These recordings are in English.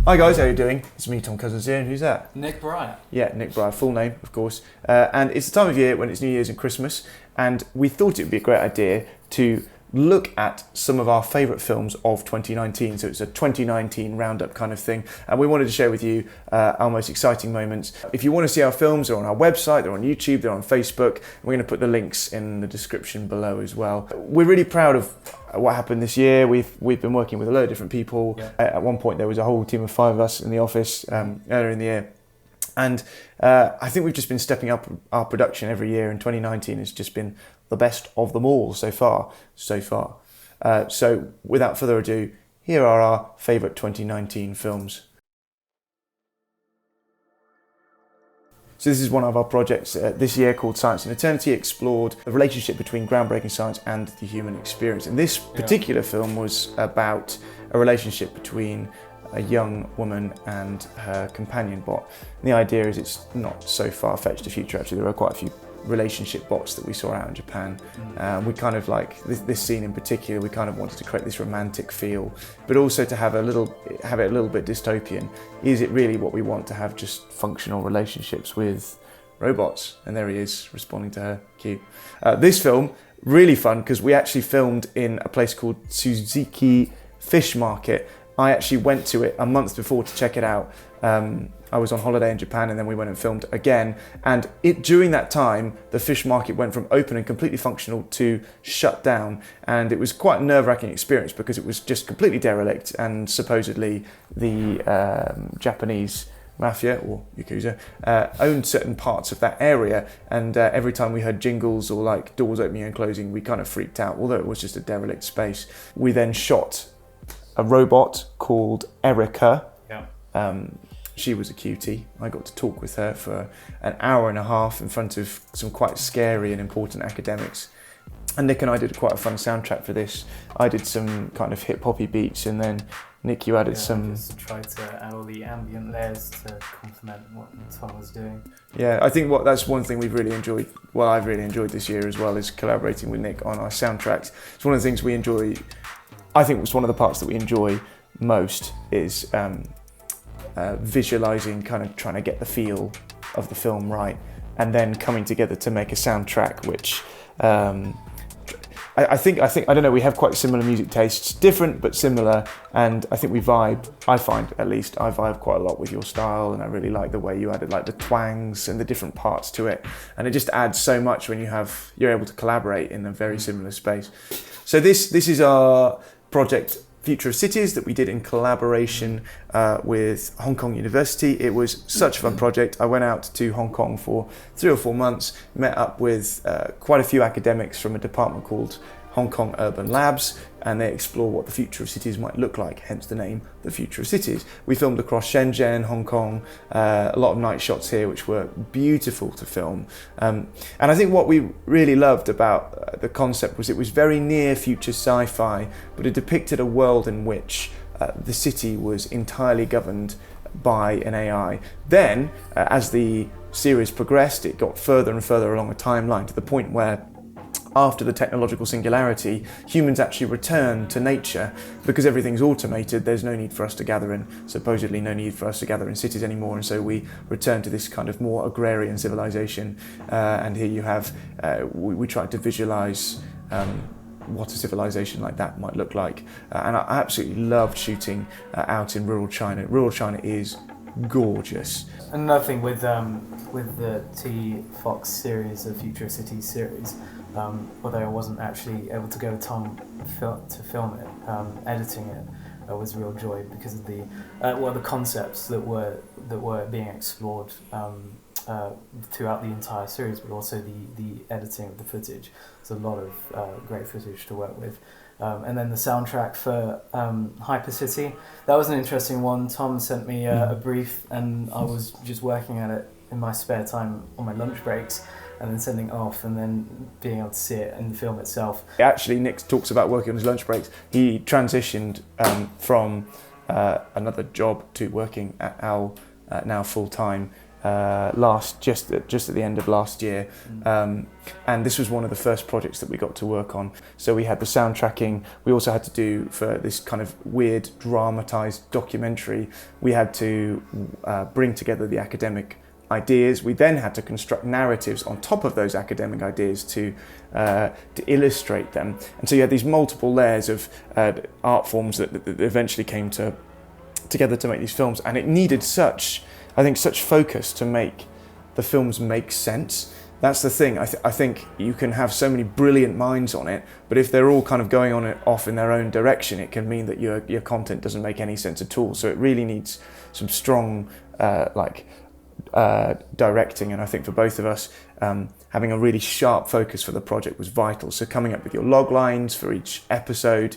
Hi guys, how are you doing? It's me, Tom Cousins here, and who's that? Nick Bryant. Yeah, Nick Bryant, full name, of course. And it's the time of year when it's New Year's and Christmas, and we thought it would be a great idea to look at some of our favourite films of 2019. So it's a 2019 roundup kind of thing, and we wanted to share with you our most exciting moments. If you want to see our films, they're on our website, they're on YouTube, they're on Facebook. We're going to put the links in the description below as well. We're really proud of what happened this year. We've been working with a load of different people. Yeah. At one point there was a whole team of 5 of us in the office earlier in the year. And I think we've just been stepping up our production every year, and 2019 has just been the best of them all so far. So without further ado, here are our favourite 2019 films. So this is one of our projects this year called Science and Eternity. Explored the relationship between groundbreaking science and the human experience. And this particular film was about a relationship between a young woman and her companion bot. And the idea is it's not so far-fetched a future. Actually, there are quite a few relationship bots that we saw out in Japan. We kind of like this scene in particular. We kind of wanted to create this romantic feel, but also to have it a little bit dystopian. Is it really what we want, to have just functional relationships with robots? And there he is responding to her. Cute. This film, really fun, because we actually filmed in a place called Suzuki Fish Market. I actually went to it a month before to check it out. I was on holiday in Japan, and then we went and filmed again. And during that time, the fish market went from open and completely functional to shut down. And it was quite a nerve-wracking experience because it was just completely derelict, and supposedly the Japanese mafia, or Yakuza, owned certain parts of that area. And every time we heard jingles or like doors opening and closing, we kind of freaked out, although it was just a derelict space. We then shot a robot called Erica. She was a cutie. I got to talk with her for an hour and a half in front of some quite scary and important academics. And Nick and I did quite a fun soundtrack for this. I did some kind of hip-hoppy beats, and then Nick, you added some... I just tried to add all the ambient layers to complement what Tom was doing. Yeah, I think that's one thing we've really enjoyed, well, I've really enjoyed this year as well, is collaborating with Nick on our soundtracks. It's one of the things we enjoy. I think it's one of the parts that we enjoy most is visualizing, kind of trying to get the feel of the film right, and then coming together to make a soundtrack which I think I don't know, we have quite similar music tastes, different but similar, and I think we vibe. I find, at least, I vibe quite a lot with your style, and I really like the way you added like the twangs and the different parts to it, and it just adds so much when you're able to collaborate in a very similar space. So this is our project Future of Cities that we did in collaboration with Hong Kong University. It was such a fun project. I went out to Hong Kong for 3 or 4 months, met up with quite a few academics from a department called Hong Kong Urban Labs, and they explore what the future of cities might look like, hence the name, the Future of Cities. We filmed across Shenzhen, Hong Kong, a lot of night shots here, which were beautiful to film. And I think what we really loved about the concept was it was very near future sci-fi, but it depicted a world in which the city was entirely governed by an AI. Then, as the series progressed, it got further and further along a timeline, to the point where after the technological singularity, humans actually return to nature because everything's automated. There's no need for us to gather in, supposedly no need for us to gather in cities anymore, and so we return to this kind of more agrarian civilization. And here you have, we tried to visualize what a civilization like that might look like. And I absolutely loved shooting out in rural China. Rural China is gorgeous. Another thing with the T-Fox series, the Future Cities series, although I wasn't actually able to go with Tom to film it, editing it was a real joy because of the concepts that were being explored throughout the entire series, but also the editing of the footage. There's a lot of great footage to work with. And then the soundtrack for Hypercity, that was an interesting one. Tom sent me a brief, and I was just working at it in my spare time on my lunch breaks, and then sending off, and then being able to see it in the film itself. Actually, Nick talks about working on his lunch breaks. He transitioned from another job to working at OWL now full time. just at the end of last year, and this was one of the first projects that we got to work on. So we had the soundtracking. We also had to do, for this kind of weird dramatized documentary, we had to bring together the academic ideas. We then had to construct narratives on top of those academic ideas to illustrate them. And so you had these multiple layers of art forms that eventually came together to make these films, and it needed such focus to make the films make sense. That's the thing. I think you can have so many brilliant minds on it, but if they're all kind of going off in their own direction, it can mean that your content doesn't make any sense at all. So it really needs some strong directing, and I think for both of us, having a really sharp focus for the project was vital. So coming up with your log lines for each episode,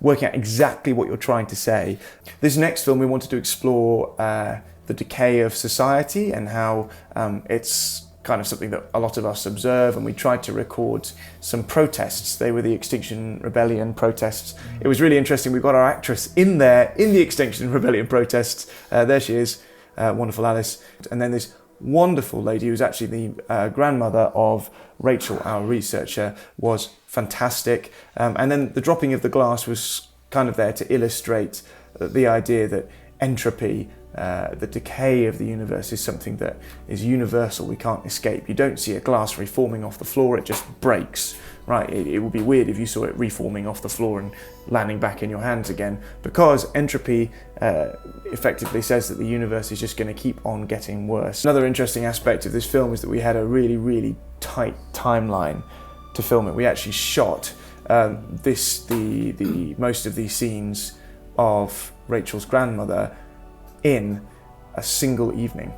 working out exactly what you're trying to say. This next film, we wanted to explore the decay of society and how it's kind of something that a lot of us observe, and we tried to record some protests. They were the Extinction Rebellion protests. It was really interesting. We got our actress in there in the Extinction Rebellion protests. There she is. Wonderful Alice. And then this wonderful lady who's actually the grandmother of Rachel, our researcher, was fantastic. And then the dropping of the glass was kind of there to illustrate the idea that entropy, the decay of the universe, is something that is universal. We can't escape. You don't see a glass reforming off the floor, it just breaks. Right, it would be weird if you saw it reforming off the floor and landing back in your hands again, because entropy effectively says that the universe is just going to keep on getting worse. Another interesting aspect of this film is that we had a really, really tight timeline to film it. We actually shot the most of these scenes of Rachel's grandmother in a single evening,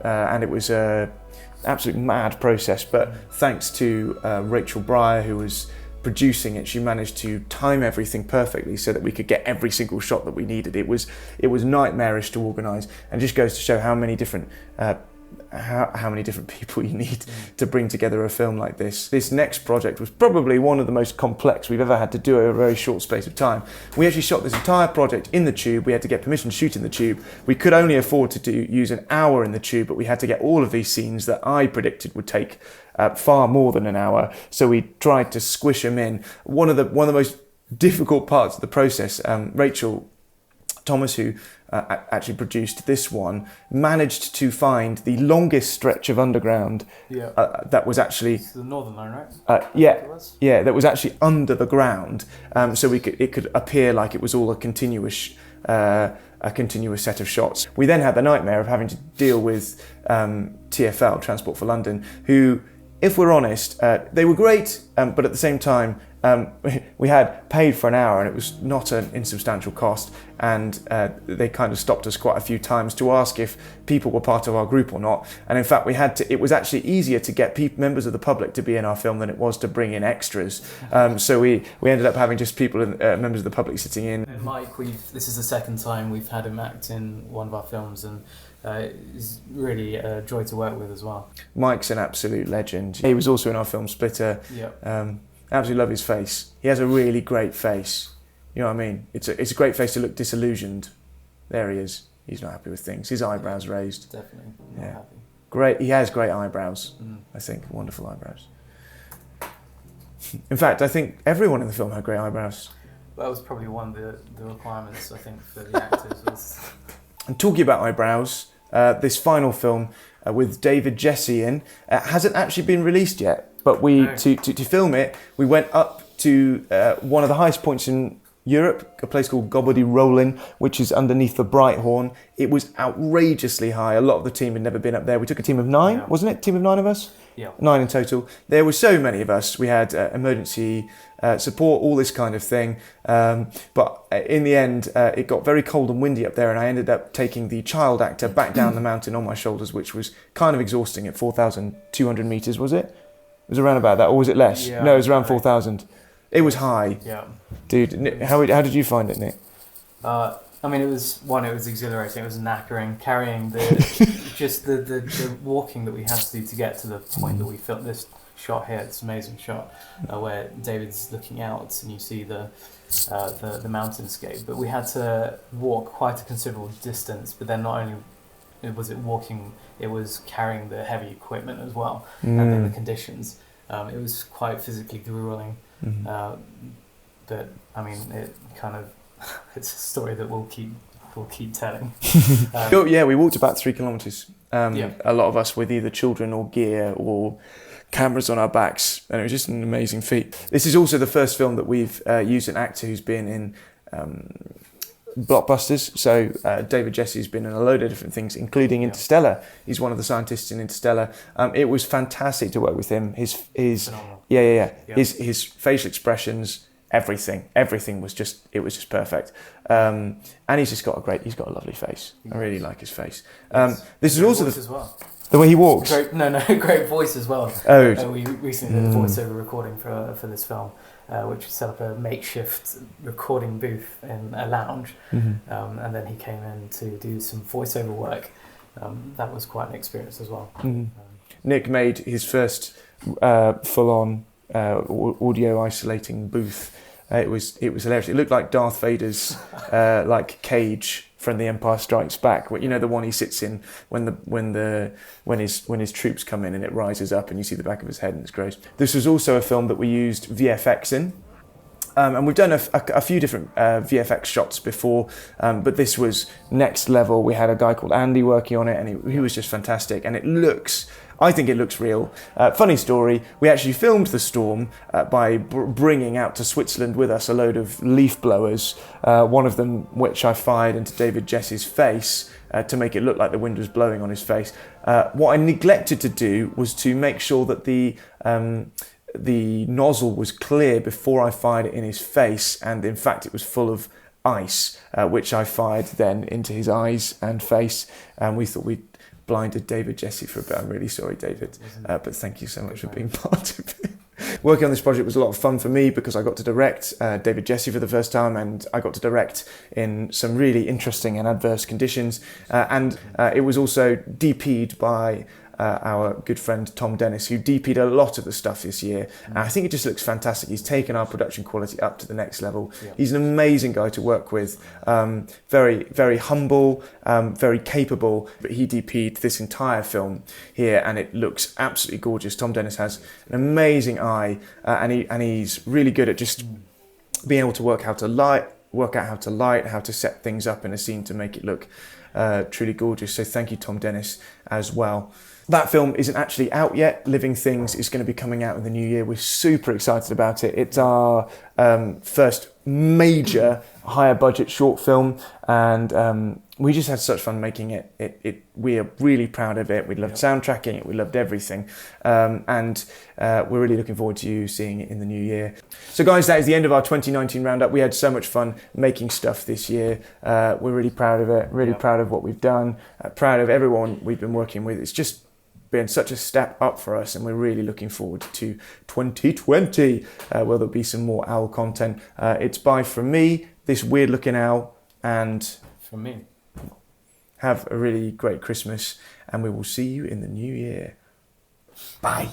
and it was absolute mad process, but thanks to Rachel Breyer, who was producing it, she managed to time everything perfectly so that we could get every single shot that we needed. It was nightmarish to organise, and just goes to show how many different people you need to bring together a film like this. This next project was probably one of the most complex we've ever had to do in a very short space of time. We actually shot this entire project in the tube. We had to get permission to shoot in the tube. We could only afford to use an hour in the tube, but we had to get all of these scenes that I predicted would take far more than an hour. So we tried to squish them in. One of the most difficult parts of the process, Rachel Thomas, who actually produced this one, managed to find the longest stretch of underground that was actually... It's the Northern Line, right? Yeah, that was actually under the ground, so it could appear like it was all a continuous set of shots. We then had the nightmare of having to deal with TfL, Transport for London, who, if we're honest, they were great, but at the same time, we had paid for an hour and it was not an insubstantial cost, and they kind of stopped us quite a few times to ask if people were part of our group or not. And in fact, it was actually easier to get members of the public to be in our film than it was to bring in extras. So we ended up having just people, members of the public sitting in. And Mike, this is the second time we've had him act in one of our films, and he's really a joy to work with as well. Mike's an absolute legend. He was also in our film Splitter. Yep. Absolutely love his face. He has a really great face. You know what I mean? It's a great face to look disillusioned. There he is. He's not happy with things. His eyebrows raised. Definitely not happy. Great. He has great eyebrows. I think wonderful eyebrows. In fact, I think everyone in the film had great eyebrows. That was probably one of the requirements, I think, for the actors was. And talking about eyebrows, this final film with David Jesse in hasn't actually been released yet. But to film it, we went up to one of the highest points in Europe, a place called Gobbody Rollin, which is underneath the Brighthorn. It was outrageously high. A lot of the team had never been up there. We took a team of 9, wasn't it? Team of 9 of us? Yeah. 9 in total. There were so many of us. We had emergency support, all this kind of thing. But in the end, it got very cold and windy up there, and I ended up taking the child actor back down the mountain on my shoulders, which was kind of exhausting at 4,200 metres, was it? It was around about that, or was it less? Yeah, no, it was around 4,000. It was high. Yeah. Dude, how did you find it, Nick? I mean, it was exhilarating. It was knackering, carrying just the walking that we had to do to get to the point that we filmed this shot here. This amazing shot where David's looking out and you see the mountainscape. But we had to walk quite a considerable distance. But then not only was it walking, it was carrying the heavy equipment as well, and then the conditions. It was quite physically grueling, but I mean, it kind of it's a story that we'll keep telling. Yeah, we walked about 3 kilometres. A lot of us with either children or gear or cameras on our backs, and it was just an amazing feat. This is also the first film that we've used an actor who's been in blockbusters. So David Jesse's been in a load of different things, including Interstellar. He's one of the scientists in Interstellar. It was fantastic to work with him. His his facial expressions, everything was just perfect. And he's got a lovely face. I really like his face. This is also the way he walks. Great voice as well. We recently did a voiceover recording for this film, which set up a makeshift recording booth in a lounge, and then he came in to do some voiceover work. That was quite an experience as well. Nick made his first full-on audio isolating booth. It was hilarious. It looked like Darth Vader's cage from The Empire Strikes Back. You know, the one he sits in when his troops come in and it rises up and you see the back of his head and it's gross. This was also a film that we used VFX in. And we've done a few different VFX shots before, but this was next level. We had a guy called Andy working on it, and he was just fantastic. And I think it looks real. Funny story, we actually filmed the storm by bringing out to Switzerland with us a load of leaf blowers, one of them which I fired into David Jesse's face to make it look like the wind was blowing on his face. What I neglected to do was to make sure that the nozzle was clear before I fired it in his face, and in fact it was full of ice, which I fired then into his eyes and face, and we thought we'd blinded David Jesse for a bit. I'm really sorry, David, but thank you so much for being part of it. Working on this project was a lot of fun for me because I got to direct David Jesse for the first time, and I got to direct in some really interesting and adverse conditions, and it was also DP'd by our good friend Tom Dennis, who DP'd a lot of the stuff this year. And I think it just looks fantastic. He's taken our production quality up to the next level. He's an amazing guy to work with, very, very humble, very capable, but he DP'd this entire film here and it looks absolutely gorgeous. Tom Dennis has an amazing eye, and he's really good at just being able to work out how to light, how to set things up in a scene to make it look truly gorgeous. So thank you, Tom Dennis, as well. That film isn't actually out yet. Living Things is going to be coming out in the new year. We're super excited about it. It's our first major higher budget short film, and we just had such fun making it. We are really proud of it. We loved soundtracking it. We loved everything, and we're really looking forward to you seeing it in the new year. So guys, that is the end of our 2019 roundup. We had so much fun making stuff this year. We're really proud of it, really proud of what we've done, proud of everyone we've been working with. It's just been such a step up for us, and we're really looking forward to 2020, where there'll be some more owl content. It's bye from me, this weird looking owl, and from me. Have a really great Christmas, and we will see you in the new year. Bye.